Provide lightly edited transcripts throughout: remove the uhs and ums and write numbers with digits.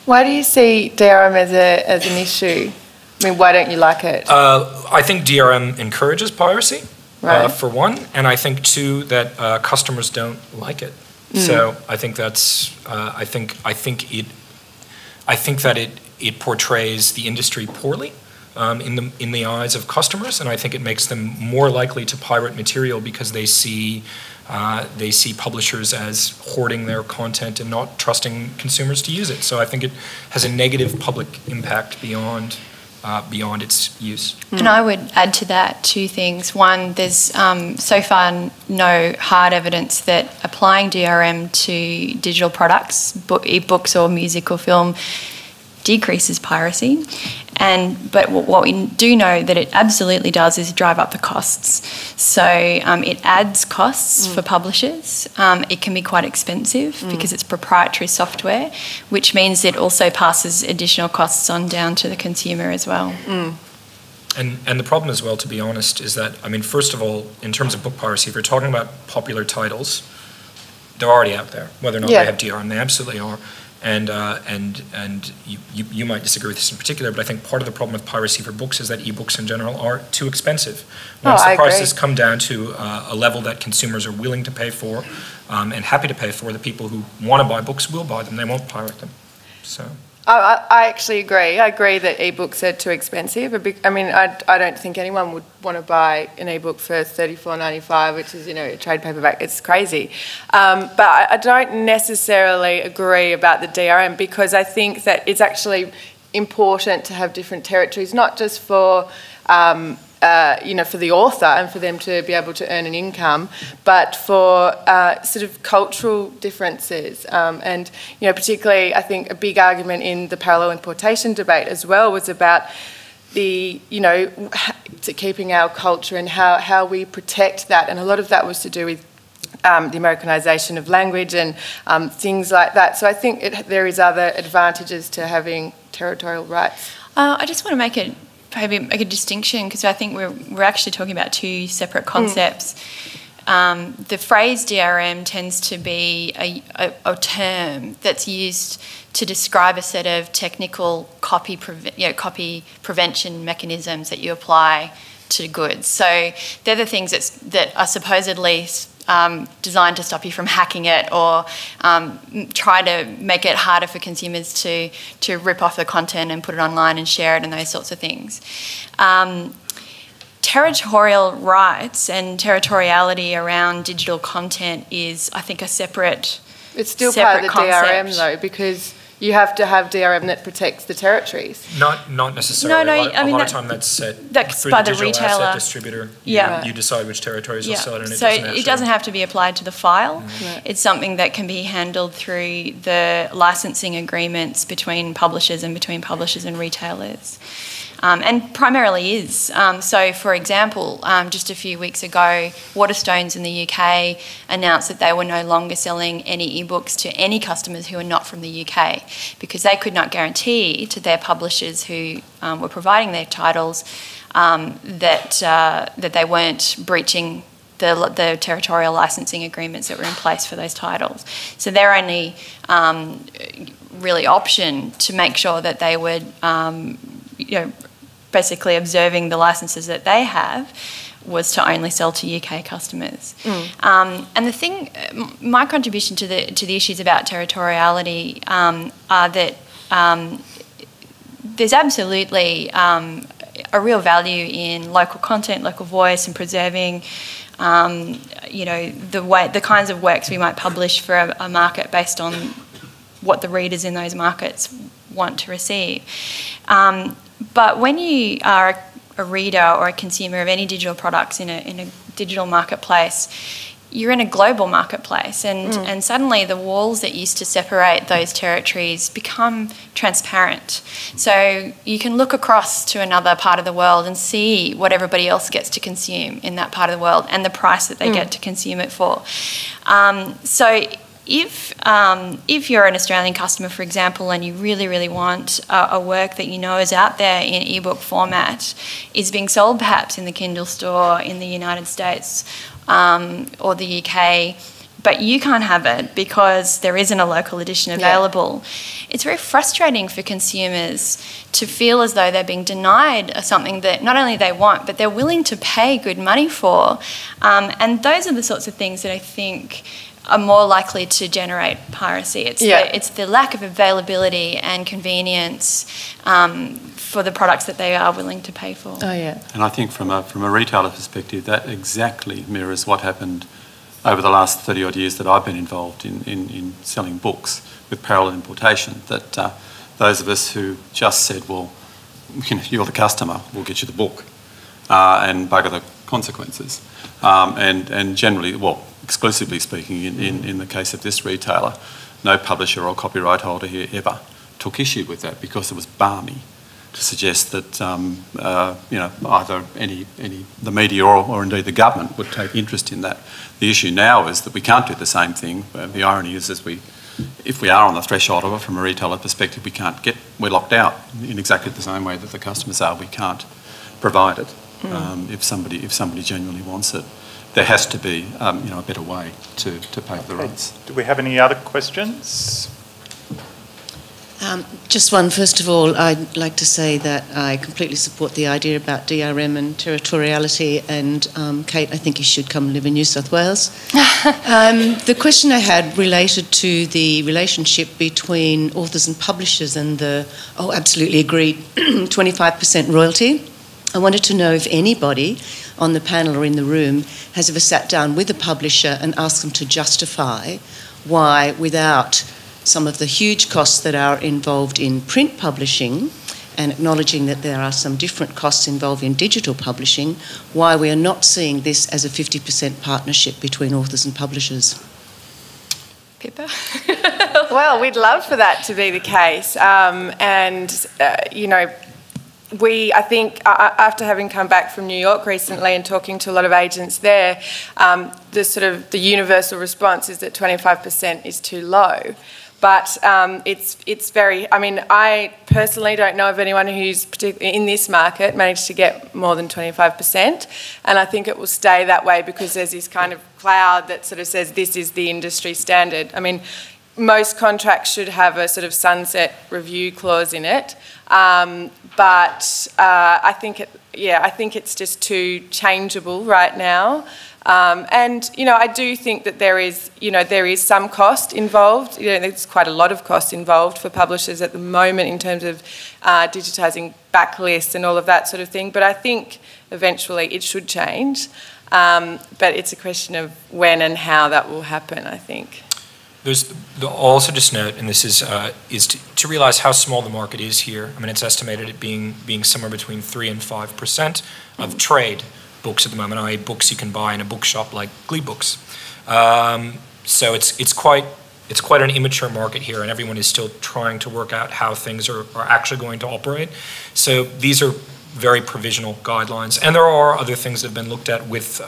Why do you see DRM as an issue? I mean, why don't you like it? I think DRM encourages piracy, right. For one, and I think two that customers don't like it. So I think that's I think that it portrays the industry poorly in the eyes of customers, and I think it makes them more likely to pirate material because they see publishers as hoarding their content and not trusting consumers to use it. So I think it has a negative public impact beyond its use. And I would add to that two things. One, there's so far no hard evidence that applying DRM to digital products, ebooks or music or film, decreases piracy. But what we do know that it absolutely does is drive up the costs. So it adds costs for publishers. It can be quite expensive because it's proprietary software, which means it also passes additional costs on down to the consumer as well. And the problem as well, to be honest, is that, I mean, first of all, in terms of book piracy, if you're talking about popular titles, they're already out there. Whether or not they have DRM, they absolutely are. And you might disagree with this in particular, but I think part of the problem with piracy for books is that ebooks in general are too expensive. Once the prices come down to a level that consumers are willing to pay for and happy to pay for, the people who want to buy books will buy them. They won't pirate them. So. I actually agree. I agree that ebooks are too expensive. I mean, I don't think anyone would want to buy an ebook for $34.95, which is, a trade paperback. It's crazy. But I don't necessarily agree about the DRM because I think that it's actually important to have different territories, not just for for the author and for them to be able to earn an income, but for sort of cultural differences. And, particularly I think a big argument in the parallel importation debate as well was about the, to keeping our culture and how we protect that. And a lot of that was to do with the Americanisation of language and things like that. So I think there is other advantages to having territorial rights. I just want to maybe make a distinction because I think we're actually talking about two separate concepts. The phrase DRM tends to be a term that's used to describe a set of technical copy prevention mechanisms that you apply to goods. So they're the things that are supposedly designed to stop you from hacking it or try to make it harder for consumers to rip off the content and put it online and share it and those sorts of things. Territorial rights and territoriality around digital content is, I think, a separate It's still part of the DRM though, because you have to have DRM that protects the territories. Not necessarily. No, a lot of time that's set through by the the digital retailer. asset distributor. You decide which territories you'll sell it in. So it doesn't have to be applied to the file. It's something that can be handled through the licensing agreements between publishers and between publishers and retailers. And primarily is. So, for example, just a few weeks ago, Waterstones in the UK announced that they were no longer selling any ebooks to any customers who are not from the UK because they could not guarantee to their publishers who were providing their titles that they weren't breaching the territorial licensing agreements that were in place for those titles. So their only really option to make sure that they would basically observing the licenses that they have was to only sell to UK customers. And the thing, my contribution to the issues about territoriality are that there's absolutely a real value in local content, local voice, and preserving the kinds of works we might publish for a market based on what the readers in those markets want to receive. But when you are a reader or a consumer of any digital products in a digital marketplace, you're in a global marketplace, and suddenly the walls that used to separate those territories become transparent. So you can look across to another part of the world and see what everybody else gets to consume in that part of the world and the price that they get to consume it for. So if you're an Australian customer, for example, and you really, really want a work that you know is out there in ebook format, is being sold perhaps in the Kindle store in the United States or the UK, but you can't have it because there isn't a local edition available. It's very frustrating for consumers to feel as though they're being denied something that not only they want, but they're willing to pay good money for. And those are the sorts of things that I think are more likely to generate piracy. It's the lack of availability and convenience for the products that they are willing to pay for. Oh, yeah. And I think from a retailer perspective, that exactly mirrors what happened over the last 30-odd years that I've been involved in selling books with parallel importation, that those of us who just said, well, you're the customer, we'll get you the book, and bugger the consequences. And generally, well, exclusively speaking, in the case of this retailer, no publisher or copyright holder here ever took issue with that because it was balmy to suggest that either the media or indeed the government would take interest in that. The issue now is that we can't do the same thing. The irony is, if we are on the threshold of it from a retailer perspective, we're locked out in exactly the same way that the customers are. We can't provide it if somebody genuinely wants it. There has to be a better way to pay for the rights. Do we have any other questions? Just one. First of all, I'd like to say that I completely support the idea about DRM and territoriality, and Kate, I think you should come live in New South Wales. The question I had related to the relationship between authors and publishers and absolutely agreed, 25% royalty. I wanted to know if anybody on the panel or in the room has ever sat down with a publisher and asked them to justify why, without some of the huge costs that are involved in print publishing, and acknowledging that there are some different costs involved in digital publishing, why we are not seeing this as a 50% partnership between authors and publishers. Pippa? Well, we'd love for that to be the case. I think after having come back from New York recently and talking to a lot of agents there, the universal response is that 25% is too low. But it's very, I personally don't know of anyone who's particularly in this market managed to get more than 25%. And I think it will stay that way because there's this kind of cloud that sort of says this is the industry standard. Most contracts should have a sort of sunset review clause in it. But I think it's just too changeable right now. I do think that there is some cost involved. There's quite a lot of cost involved for publishers at the moment in terms of digitising backlists and all of that sort of thing. But I think eventually it should change. But it's a question of when and how that will happen, I think. I'll also just note, and this is to realise how small the market is here. It's estimated at being somewhere between 3 and 5% of trade books at the moment, i.e. books you can buy in a bookshop like Glee Books. So it's quite an immature market here, and everyone is still trying to work out how things are actually going to operate. So these are very provisional guidelines, and there are other things that have been looked at with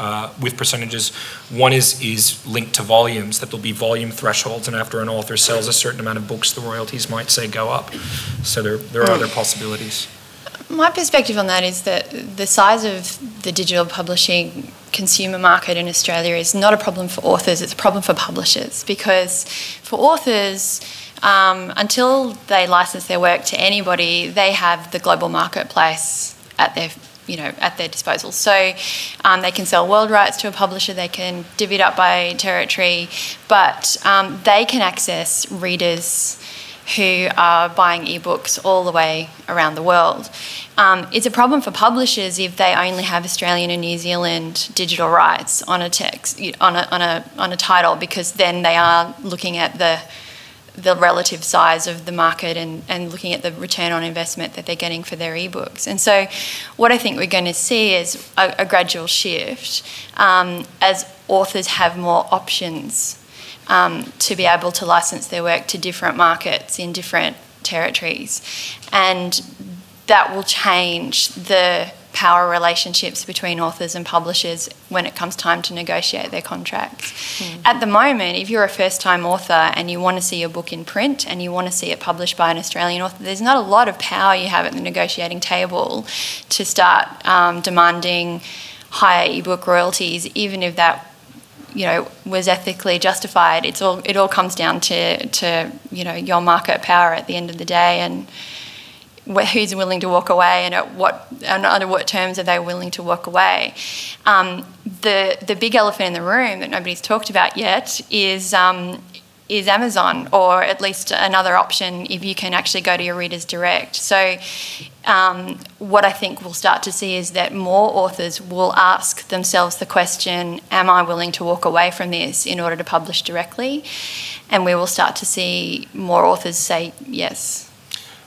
percentages. One is linked to volumes, that there'll be volume thresholds, and after an author sells a certain amount of books, the royalties might say go up. So there are other possibilities. My perspective on that is that the size of the digital publishing consumer market in Australia is not a problem for authors, it's a problem for publishers, because for authors, until they license their work to anybody, they have the global marketplace at their disposal. So they can sell world rights to a publisher, they can divvy it up by territory, but they can access readers who are buying ebooks all the way around the world. It's a problem for publishers if they only have Australian and New Zealand digital rights on a text, on a title, because then they are looking at the relative size of the market and looking at the return on investment that they're getting for their ebooks. And so what I think we're going to see is a gradual shift as authors have more options to be able to license their work to different markets in different territories. And that will change the power relationships between authors and publishers when it comes time to negotiate their contracts. At the moment, if you're a first-time author and you want to see your book in print and you want to see it published by an Australian author, there's not a lot of power you have at the negotiating table to start demanding higher ebook royalties, even if that was ethically justified. It all comes down to your market power at the end of the day, and who's willing to walk away, and under what terms are they willing to walk away. The big elephant in the room that nobody's talked about yet is Amazon, or at least another option if you can actually go to your readers direct. So what I think we'll start to see is that more authors will ask themselves the question, am I willing to walk away from this in order to publish directly? And we will start to see more authors say yes.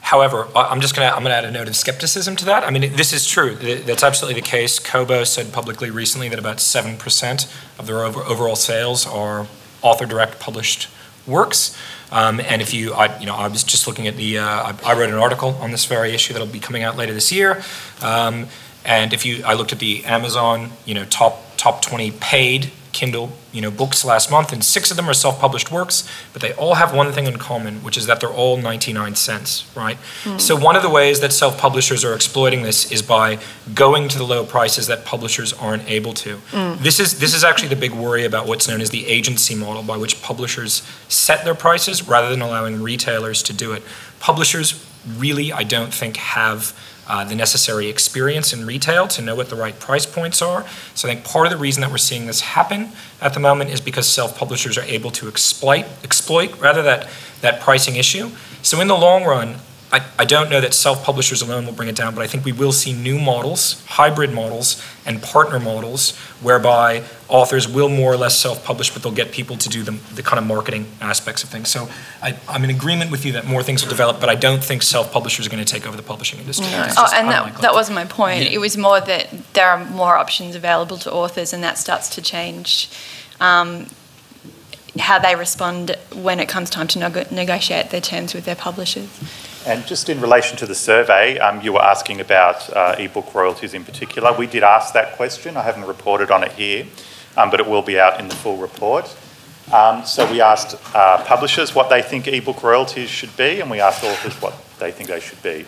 However, I'm going to add a note of skepticism to that. I mean, this is true. That's absolutely the case. Kobo said publicly recently that about 7% of their overall sales are author direct published works. And if I was just looking at I wrote an article on this very issue that'll be coming out later this year. And I looked at the Amazon, top 20 paid Kindle, books last month, and 6 of them are self-published works, but they all have one thing in common, which is that they're all 99 cents, right? So one of the ways that self-publishers are exploiting this is by going to the low prices that publishers aren't able to. This is actually the big worry about what's known as the agency model, by which publishers set their prices rather than allowing retailers to do it. Publishers really, I don't think, have the necessary experience in retail to know what the right price points are. So I think part of the reason that we're seeing this happen at the moment is because self-publishers are able to exploit that pricing issue. So in the long run, I don't know that self-publishers alone will bring it down, but I think we will see new models, hybrid models, and partner models, whereby authors will more or less self-publish, but they'll get people to do the kind of marketing aspects of things. So I'm in agreement with you that more things will develop, but I don't think self-publishers are going to take over the publishing industry. No. That wasn't my point. Yeah. It was more that there are more options available to authors, and that starts to change how they respond when it comes time to negotiate their terms with their publishers. And just in relation to the survey, you were asking about ebook royalties in particular. We did ask that question. I haven't reported on it here, but it will be out in the full report. So we asked publishers what they think ebook royalties should be, and we asked authors what they think they should be.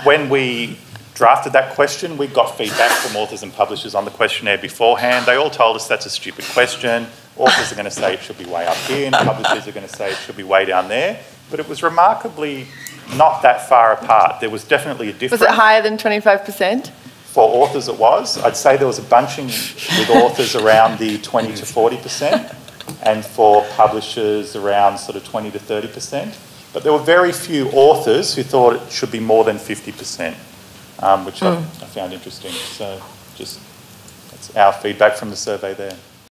When we drafted that question, we got feedback from authors and publishers on the questionnaire beforehand. They all told us that's a stupid question. Authors are going to say it should be way up here, and publishers are going to say it should be way down there. But it was remarkably not that far apart. There was definitely a difference. Was it higher than 25%? For authors it was. I'd say there was a bunching with authors around the 20 to 40%, and for publishers around sort of 20 to 30%. But there were very few authors who thought it should be more than 50%, which I found interesting. So that's our feedback from the survey there.